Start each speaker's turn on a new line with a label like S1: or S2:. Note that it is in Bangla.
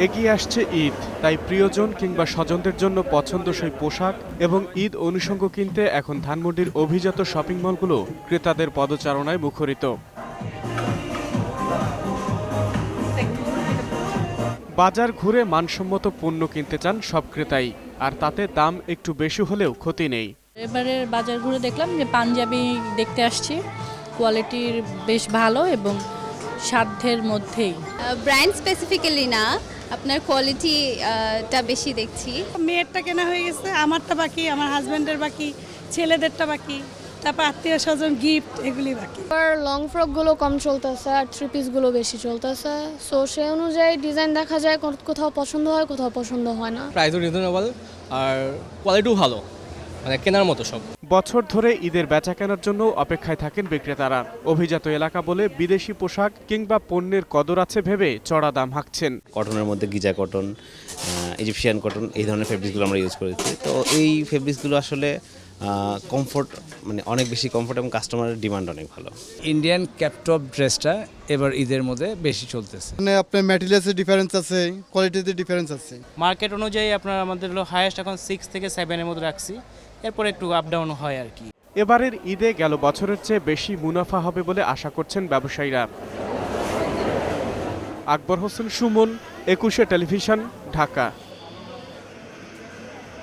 S1: এগিয়ে আসছে ঈদ, তাই প্রিয়জন কিংবা স্বজনদের জন্য পছন্দসই পোশাক এবং ঈদ অনুষঙ্গ কিনতে এখন ধানমন্ডির অভিজাত শপিং মলগুলো ক্রেতাদের পদচারণায় মুখরিত। বাজার ঘুরে মানসম্মত পণ্য কিনতে চান সব ক্রেতাই, আর তাতে দাম একটু বেশি হলেও ক্ষতি নেই।
S2: এবারের বাজার ঘুরে দেখলাম যে পাঞ্জাবি দেখতে আসছি, কোয়ালিটির বেশ ভালো এবং সাধ্যের মধ্যেই।
S3: ব্র্যান্ড স্পেসিফিক্যালি না, আপনার কোয়ালিটিটা বেশি দেখছি।
S4: মেয়েরটা কেনা হয়ে গেছে, আমারটা বাকি, আমার হাজব্যান্ডের বাকি, ছেলেদেরটা বাকি, তারপর আত্মীয় স্বজন গিফট এগুলি বাকি।
S5: আর লং ফ্রকগুলো কম চলতেছে আর থ্রি পিসগুলো বেশি চলতেছে, সো সেই অনুযায়ী ডিজাইন দেখা যায়, কোথাও পছন্দ হয় কোথাও পছন্দ হয় না।
S6: প্রাইসও রিজনেবল আর কোয়ালিটিও ভালো, মানে কেনার মতো সব।
S1: বছর ধরে ঈদের বেচা কেনার জন্য অপেক্ষায় থাকেন বিক্রেতারা। অভিজাত এলাকা বলে বিদেশি পোশাক কিংবা পণ্যের কদর আছে ভেবে চড়া দাম হাঁকছেন।
S7: কটনের মধ্যে গিজা কটন, ইজিপশিয়ান কটন, এই ধরনের ফেব্রিক্সগুলো আমরা ইউজ করেছি। তো এই ফেব্রিক্সগুলো আসলে কমফোর্ট, মানে অনেক বেশি কমফোর্ট এবং কাস্টমারের ডিমান্ড অনেক ভালো।
S8: ইন্ডিয়ান ক্যাপটপ ড্রেসটা এবার ঈদের মধ্যে বেশি চলতেছে।
S9: মানে আপনার ম্যাটেরিয়ালসের ডিফারেন্স আছে, কোয়ালিটিতে ডিফারেন্স আছে।
S10: মার্কেট অনুযায়ী আপনার আমাদের হলো হাইয়েস্ট এখন 6 থেকে 7 এর মধ্যে রাখছি, এরপর একটু আপ ডাউন হয় আর কি।
S1: এবারের ঈদে গেল বছরের চেয়ে বেশি মুনাফা হবে বলে আশা করছেন ব্যবসায়ীরা। আকবর হোসেন সুমন, 21 টেলিভিশন, ঢাকা।